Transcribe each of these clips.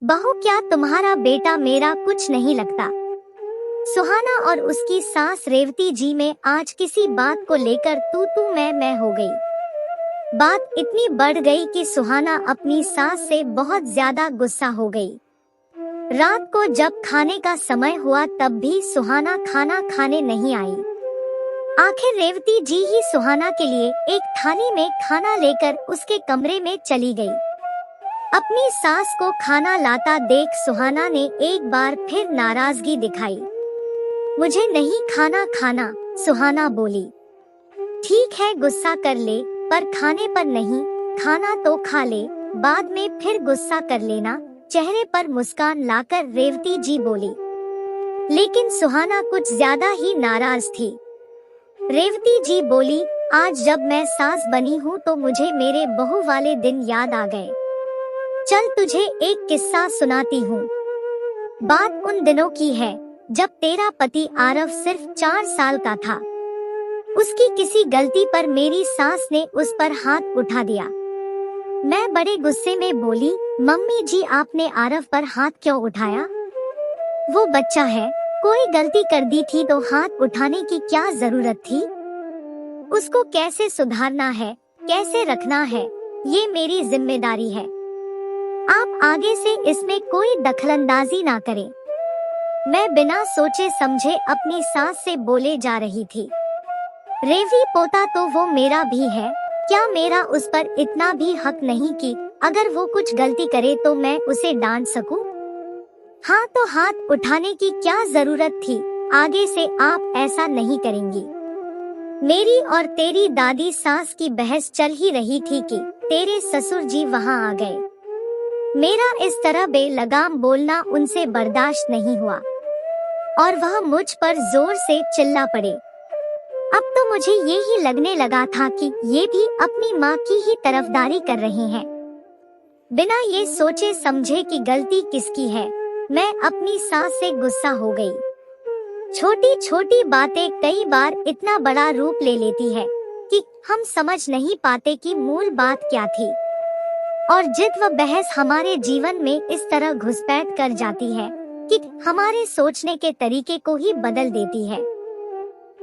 बहू, क्या तुम्हारा बेटा मेरा कुछ नहीं लगता? सुहाना और उसकी सास रेवती जी में आज किसी बात को लेकर तू मैं हो गई। बात इतनी बढ़ गई कि सुहाना अपनी सास से बहुत ज्यादा गुस्सा हो गई। रात को जब खाने का समय हुआ तब भी सुहाना खाना खाने नहीं आई। आखिर रेवती जी ही सुहाना के लिए एक थाली में खाना लेकर उसके कमरे में चली गई। अपनी सास को खाना लाता देख सुहाना ने एक बार फिर नाराजगी दिखाई। मुझे नहीं खाना, सुहाना बोली। ठीक है, गुस्सा कर ले, पर खाने पर नहीं। खाना तो खा ले, बाद में फिर गुस्सा कर लेना, चेहरे पर मुस्कान लाकर रेवती जी बोली। लेकिन सुहाना कुछ ज्यादा ही नाराज थी। रेवती जी बोली, आज जब मैं सास बनी हूँ तो मुझे मेरे बहू वाले दिन याद आ गए। चल तुझे एक किस्सा सुनाती हूँ। बात उन दिनों की है जब तेरा पति आरव सिर्फ 4 साल का था। उसकी किसी गलती पर मेरी सास ने उस पर हाथ उठा दिया। मैं बड़े गुस्से में बोली, मम्मी जी आपने आरव पर हाथ क्यों उठाया? वो बच्चा है, कोई गलती कर दी थी तो हाथ उठाने की क्या जरूरत थी? उसको कैसे सुधारना है, कैसे रखना है, ये मेरी जिम्मेदारी है। आप आगे से इसमें कोई दखलंदाजी ना करें। मैं बिना सोचे समझे अपनी सास से बोले जा रही थी। रेवी पोता तो वो मेरा भी है, क्या मेरा उस पर इतना भी हक नहीं कि अगर वो कुछ गलती करे तो मैं उसे डांट सकूं? हाँ, तो हाथ उठाने की क्या जरूरत थी? आगे से आप ऐसा नहीं करेंगी। मेरी और तेरी दादी सास की बहस चल ही रही थी कि तेरे ससुर जी वहाँ आ गए। मेरा इस तरह बेलगाम बोलना उनसे बर्दाश्त नहीं हुआ और वह मुझ पर जोर से चिल्ला पड़े। अब तो मुझे ये ही लगने लगा था कि ये भी अपनी माँ की ही तरफदारी कर रहे हैं। बिना ये सोचे समझे कि गलती किसकी है, मैं अपनी सास से गुस्सा हो गई। छोटी छोटी बातें कई बार इतना बड़ा रूप ले लेती है कि हम समझ नहीं पाते कि मूल बात क्या थी। और जिद व बहस हमारे जीवन में इस तरह घुसपैठ कर जाती है कि हमारे सोचने के तरीके को ही बदल देती है।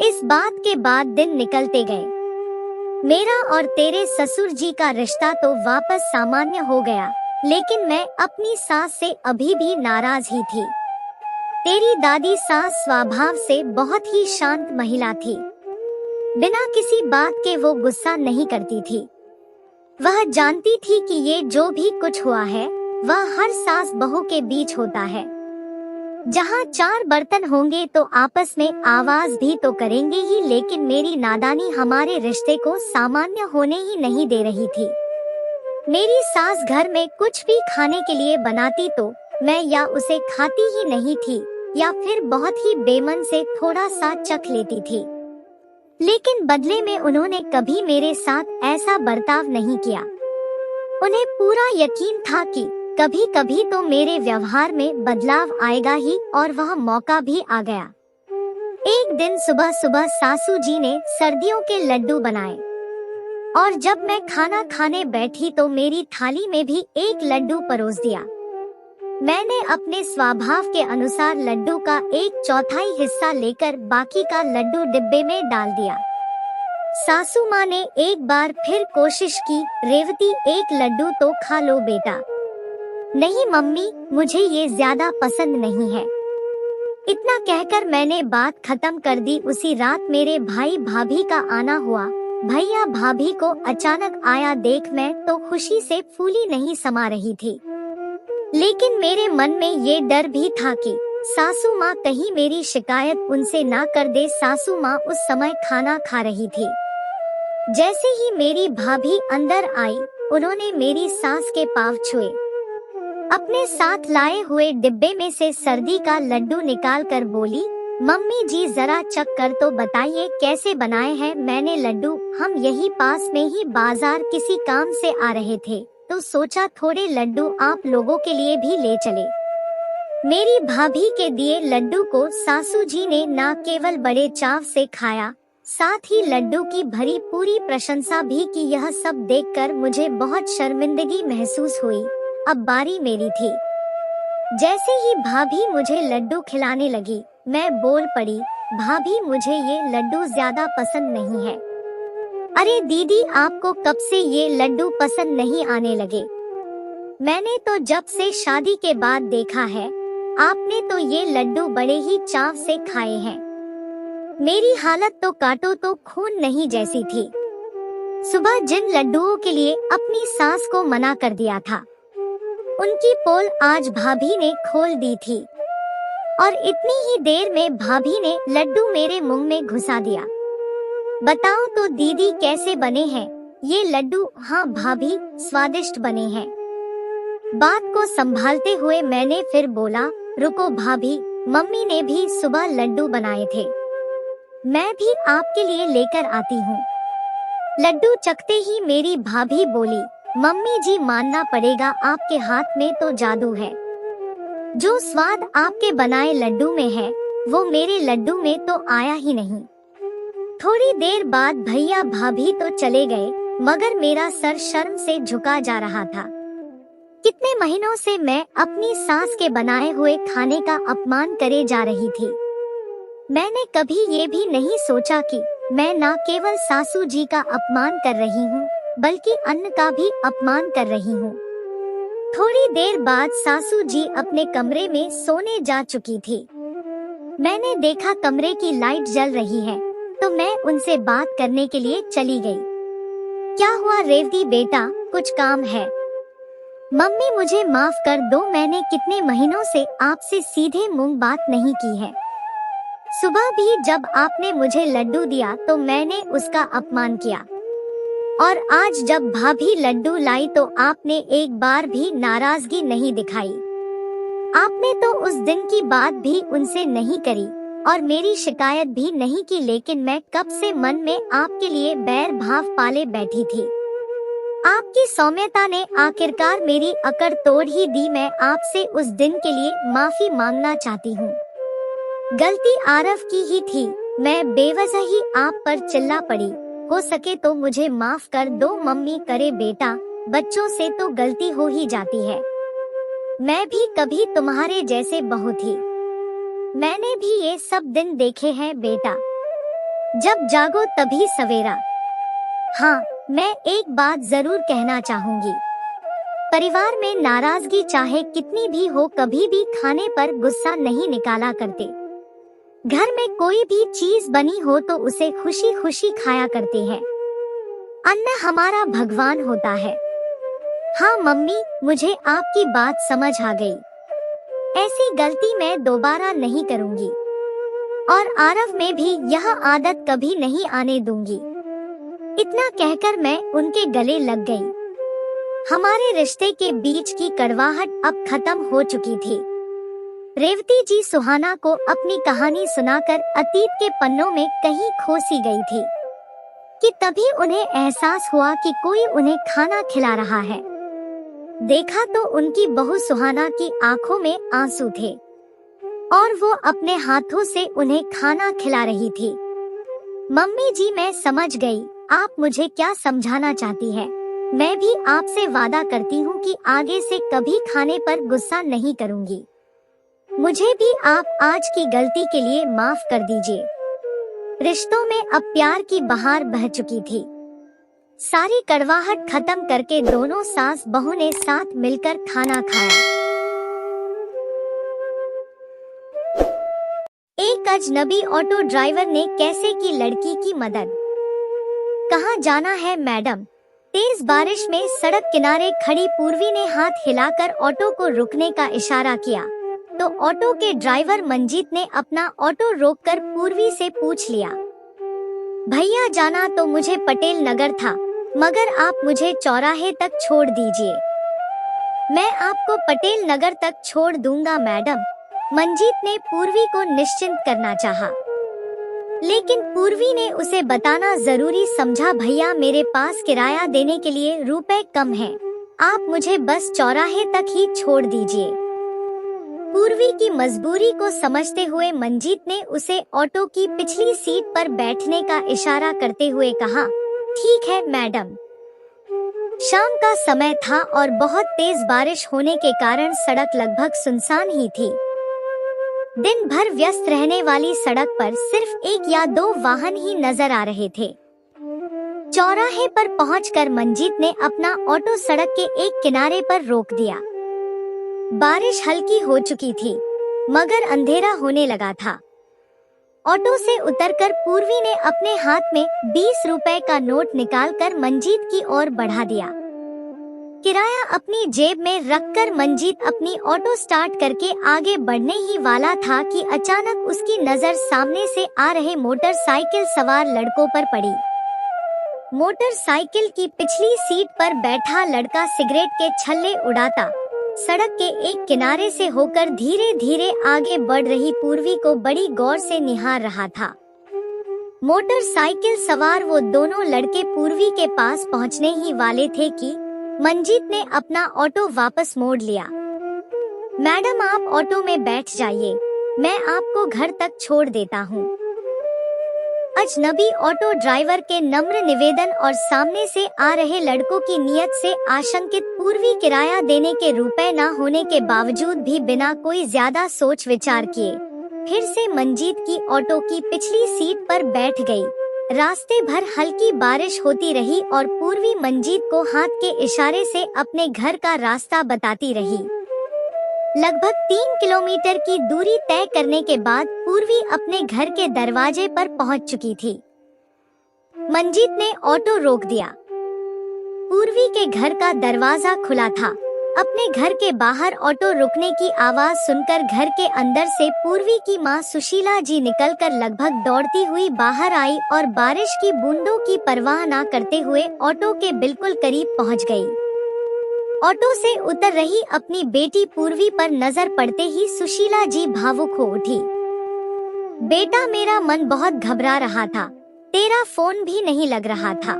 इस बात के बाद दिन निकलते गए। मेरा और तेरे ससुर जी का रिश्ता तो वापस सामान्य हो गया, लेकिन मैं अपनी सास से अभी भी नाराज ही थी। तेरी दादी सास स्वभाव से बहुत ही शांत महिला थी। बिना किसी बात के वो गुस्सा नहीं करती थी। वह जानती थी कि ये जो भी कुछ हुआ है वह हर सास बहू के बीच होता है। जहाँ 4 बर्तन होंगे तो आपस में आवाज भी तो करेंगे ही, लेकिन मेरी नादानी हमारे रिश्ते को सामान्य होने ही नहीं दे रही थी। मेरी सास घर में कुछ भी खाने के लिए बनाती तो मैं या उसे खाती ही नहीं थी या फिर बहुत ही बेमन से थोड़ा सा चख लेती थी। लेकिन बदले में उन्होंने कभी मेरे साथ ऐसा बर्ताव नहीं किया। उन्हें पूरा यकीन था कि कभी कभी तो मेरे व्यवहार में बदलाव आएगा ही, और वह मौका भी आ गया। एक दिन सुबह सुबह सासू जी ने सर्दियों के लड्डू बनाए और जब मैं खाना खाने बैठी तो मेरी थाली में भी एक लड्डू परोस दिया। मैंने अपने स्वभाव के अनुसार लड्डू का 1/4 हिस्सा लेकर बाकी का लड्डू डिब्बे में डाल दिया। सासू माँ ने एक बार फिर कोशिश की, रेवती एक लड्डू तो खा लो बेटा। नहीं मम्मी, मुझे ये ज्यादा पसंद नहीं है। इतना कहकर मैंने बात खत्म कर दी। उसी रात मेरे भाई भाभी का आना हुआ। भैया भाभी को अचानक आया देख मैं तो खुशी से फूली नहीं समा रही थी, लेकिन मेरे मन में ये डर भी था कि सासू माँ कहीं मेरी शिकायत उनसे ना कर दे। सासू माँ उस समय खाना खा रही थी। जैसे ही मेरी भाभी अंदर आई, उन्होंने मेरी सास के पाँव छुए। अपने साथ लाए हुए डिब्बे में से सर्दी का लड्डू निकाल कर बोली, मम्मी जी जरा चख कर तो बताइए कैसे बनाए हैं मैंने लड्डू। हम यही पास में ही बाजार किसी काम से आ रहे थे तो सोचा थोड़े लड्डू आप लोगों के लिए भी ले चले। मेरी भाभी के दिए लड्डू को सासू जी ने न केवल बड़े चाव से खाया, साथ ही लड्डू की भरी पूरी प्रशंसा भी की। यह सब देखकर मुझे बहुत शर्मिंदगी महसूस हुई। अब बारी मेरी थी। जैसे ही भाभी मुझे लड्डू खिलाने लगी, मैं बोल पड़ी, भाभी मुझे ये लड्डू ज्यादा पसंद नहीं है। अरे दीदी, आपको कब से ये लड्डू पसंद नहीं आने लगे? मैंने तो जब से शादी के बाद देखा है, आपने तो ये लड्डू बड़े ही चाव से खाए हैं। मेरी हालत तो काटो तो खून नहीं जैसी थी। सुबह जिन लड्डुओं के लिए अपनी सास को मना कर दिया था, उनकी पोल आज भाभी ने खोल दी थी और इतनी ही देर में भाभी ने लड्डू मेरे मुंह में घुसा दिया। बताओ तो दीदी कैसे बने हैं ये लड्डू? हाँ भाभी, स्वादिष्ट बने हैं। बात को संभालते हुए मैंने फिर बोला, रुको भाभी, मम्मी ने भी सुबह लड्डू बनाए थे, मैं भी आपके लिए लेकर आती हूँ। लड्डू चखते ही मेरी भाभी बोली, मम्मी जी मानना पड़ेगा, आपके हाथ में तो जादू है। जो स्वाद आपके बनाए लड्डू में है, वो मेरे लड्डू में तो आया ही नहीं। थोड़ी देर बाद भैया भाभी तो चले गए, मगर मेरा सर शर्म से झुका जा रहा था। कितने महीनों से मैं अपनी सास के बनाए हुए खाने का अपमान करे जा रही थी। मैंने कभी ये भी नहीं सोचा कि मैं न केवल सासू जी का अपमान कर रही हूँ, बल्कि अन्न का भी अपमान कर रही हूँ। थोड़ी देर बाद सासू जी अपने कमरे में सोने जा चुकी थी। मैंने देखा कमरे की लाइट जल रही है, तो मैं उनसे बात करने के लिए चली गई। क्या हुआ रेवती बेटा, कुछ काम है? मम्मी मुझे माफ कर दो, मैंने कितने महीनों से आपसे सीधे मुंह बात नहीं की है। सुबह भी जब आपने मुझे लड्डू दिया तो मैंने उसका अपमान किया, और आज जब भाभी लड्डू लाई तो आपने एक बार भी नाराजगी नहीं दिखाई। आपने तो उस दिन की बात भी उनसे नहीं करी और मेरी शिकायत भी नहीं की, लेकिन मैं कब से मन में आपके लिए बैर भाव पाले बैठी थी। आपकी सौम्यता ने आखिरकार मेरी अकड़ तोड़ ही दी। मैं आपसे उस दिन के लिए माफी मांगना चाहती हूँ। गलती आरव की ही थी, मैं बेवजह ही आप पर चिल्ला पड़ी। हो सके तो मुझे माफ कर दो मम्मी। करे बेटा, बच्चों से तो गलती हो ही जाती है। मैं भी कभी तुम्हारे जैसे बहू थी, मैंने भी ये सब दिन देखे हैं बेटा। जब जागो तभी सवेरा। हाँ, मैं एक बात जरूर कहना चाहूंगी, परिवार में नाराजगी चाहे कितनी भी हो, कभी भी खाने पर गुस्सा नहीं निकाला करते। घर में कोई भी चीज बनी हो तो उसे खुशी खुशी खाया करते हैं। अन्न हमारा भगवान होता है। हाँ मम्मी, मुझे आपकी बात समझ आ गई। ऐसी गलती मैं दोबारा नहीं करूंगी और आरव में भी यह आदत कभी नहीं आने दूंगी। इतना कहकर मैं उनके गले लग गई। हमारे रिश्ते के बीच की कड़वाहट अब खत्म हो चुकी थी। रेवती जी सुहाना को अपनी कहानी सुनाकर अतीत के पन्नों में कहीं खो सी गई थी कि तभी उन्हें एहसास हुआ कि कोई उन्हें खाना खिला रहा है। देखा तो उनकी बहू सुहाना की आंखों में आंसू थे और वो अपने हाथों से उन्हें खाना खिला रही थी। मम्मी जी, मैं समझ गई आप मुझे क्या समझाना चाहती है। मैं भी आपसे वादा करती हूँ कि आगे से कभी खाने पर गुस्सा नहीं करूँगी। मुझे भी आप आज की गलती के लिए माफ कर दीजिए। रिश्तों में अब प्यार की बहार बह चुकी थी। सारी कड़वाहट खत्म करके दोनों सास बहू ने साथ मिलकर खाना खाया। एक अजनबी ऑटो ड्राइवर ने कैसे की लड़की की मदद। कहाँ जाना है मैडम? तेज बारिश में सड़क किनारे खड़ी पूर्वी ने हाथ हिलाकर ऑटो को रुकने का इशारा किया तो ऑटो के ड्राइवर मंजीत ने अपना ऑटो रोककर पूर्वी से पूछ लिया, भैया जाना तो मुझे पटेल नगर था, मगर आप मुझे चौराहे तक छोड़ दीजिए। मैं आपको पटेल नगर तक छोड़ दूंगा मैडम। मंजीत ने पूर्वी को निश्चिंत करना चाहा, लेकिन पूर्वी ने उसे बताना जरूरी समझा, भैया मेरे पास किराया देने के लिए रुपए कम है, आप मुझे बस चौराहे तक ही छोड़ दीजिए। पूर्वी की मजबूरी को समझते हुए मंजीत ने उसे ऑटो की पिछली सीट पर बैठने का इशारा करते हुए कहा, ठीक है मैडम। शाम का समय था और बहुत तेज बारिश होने के कारण सड़क लगभग सुनसान ही थी। दिन भर व्यस्त रहने वाली सड़क पर सिर्फ एक या दो वाहन ही नजर आ रहे थे। चौराहे पर पहुंचकर मंजीत ने अपना ऑटो सड़क के एक किनारे पर रोक दिया। बारिश हल्की हो चुकी थी, मगर अंधेरा होने लगा था। ऑटो से उतरकर पूर्वी ने अपने हाथ में 20 रुपए का नोट निकालकर मंजीत की ओर बढ़ा दिया। किराया अपनी जेब में रखकर मंजीत अपनी ऑटो स्टार्ट करके आगे बढ़ने ही वाला था कि अचानक उसकी नजर सामने से आ रहे मोटरसाइकिल सवार लड़कों पर पड़ी। मोटरसाइकिल की पिछली सीट पर बैठा लड़का सिगरेट के छल्ले उड़ाता सड़क के एक किनारे से होकर धीरे धीरे आगे बढ़ रही पूर्वी को बड़ी गौर से निहार रहा था। मोटरसाइकिल सवार वो दोनों लड़के पूर्वी के पास पहुंचने ही वाले थे कि मंजीत ने अपना ऑटो वापस मोड़ लिया। मैडम, आप ऑटो में बैठ जाइए, मैं आपको घर तक छोड़ देता हूँ। अजनबी ऑटो ड्राइवर के नम्र निवेदन और सामने से आ रहे लड़कों की नीयत से आशंकित पूर्वी किराया देने के रुपए न होने के बावजूद भी बिना कोई ज्यादा सोच विचार किए फिर से मंजीत की ऑटो की पिछली सीट पर बैठ गई। रास्ते भर हल्की बारिश होती रही और पूर्वी मंजीत को हाथ के इशारे से अपने घर का रास्ता बताती रही। लगभग 3 किलोमीटर की दूरी तय करने के बाद पूर्वी अपने घर के दरवाजे पर पहुंच चुकी थी। मंजीत ने ऑटो रोक दिया। पूर्वी के घर का दरवाजा खुला था। अपने घर के बाहर ऑटो रुकने की आवाज सुनकर घर के अंदर से पूर्वी की मां सुशीला जी निकलकर लगभग दौड़ती हुई बाहर आई और बारिश की बूंदों की परवाह न करते हुए ऑटो के बिल्कुल करीब पहुंच गई। ऑटो से उतर रही अपनी बेटी पूर्वी पर नजर पड़ते ही सुशीला जी भावुक हो उठी। बेटा, मेरा मन बहुत घबरा रहा था, तेरा फोन भी नहीं लग रहा था।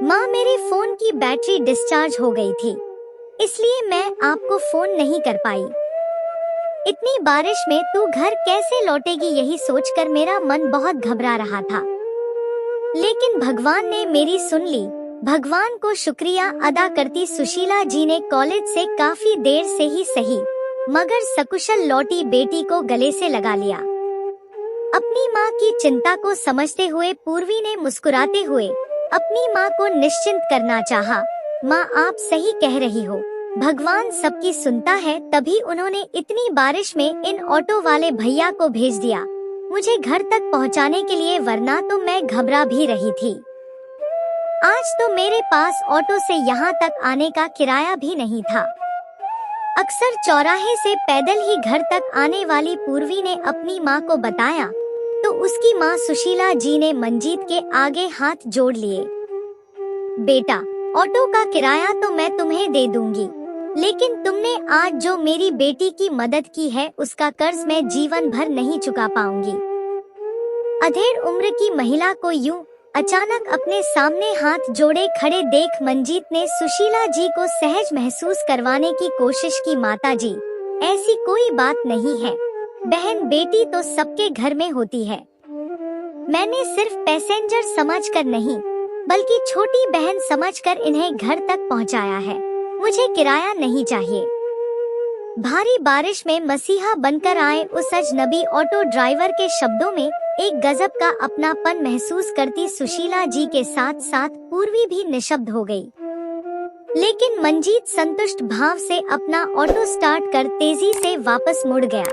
माँ, मेरे फोन की बैटरी डिस्चार्ज हो गई थी, इसलिए मैं आपको फोन नहीं कर पाई। इतनी बारिश में तू घर कैसे लौटेगी, यही सोचकर मेरा मन बहुत घबरा रहा था, लेकिन भगवान ने मेरी सुन ली। भगवान को शुक्रिया अदा करती सुशीला जी ने कॉलेज से काफी देर से ही सही मगर सकुशल लौटी बेटी को गले से लगा लिया। अपनी माँ की चिंता को समझते हुए पूर्वी ने मुस्कुराते हुए अपनी माँ को निश्चिंत करना चाहा। माँ, आप सही कह रही हो, भगवान सबकी सुनता है। तभी उन्होंने इतनी बारिश में इन ऑटो वाले भैया को भेज दिया मुझे घर तक पहुँचाने के लिए, वरना तो मैं घबरा भी रही थी। आज तो मेरे पास ऑटो से यहाँ तक आने का किराया भी नहीं था। अक्सर चौराहे से पैदल ही घर तक आने वाली पूर्वी ने अपनी माँ को बताया तो उसकी माँ सुशीला जी ने मंजीत के आगे हाथ जोड़ लिए। बेटा, ऑटो का किराया तो मैं तुम्हें दे दूंगी, लेकिन तुमने आज जो मेरी बेटी की मदद की है उसका कर्ज मैं जीवन भर नहीं चुका पाऊंगी। अधेड़ उम्र की महिला को यूं अचानक अपने सामने हाथ जोड़े खड़े देख मंजीत ने सुशीला जी को सहज महसूस करवाने की कोशिश की। माताजी, ऐसी कोई बात नहीं है, बहन बेटी तो सबके घर में होती है। मैंने सिर्फ पैसेंजर समझकर नहीं बल्कि छोटी बहन समझकर इन्हें घर तक पहुंचाया है, मुझे किराया नहीं चाहिए। भारी बारिश में मसीहा बनकर आए उस अजनबी ऑटो ड्राइवर के शब्दों में एक गजब का अपनापन महसूस करती सुशीला जी के साथ साथ पूर्वी भी निशब्द हो गई। लेकिन मंजीत संतुष्ट भाव से अपना ऑटो स्टार्ट कर तेजी से वापस मुड़ गया।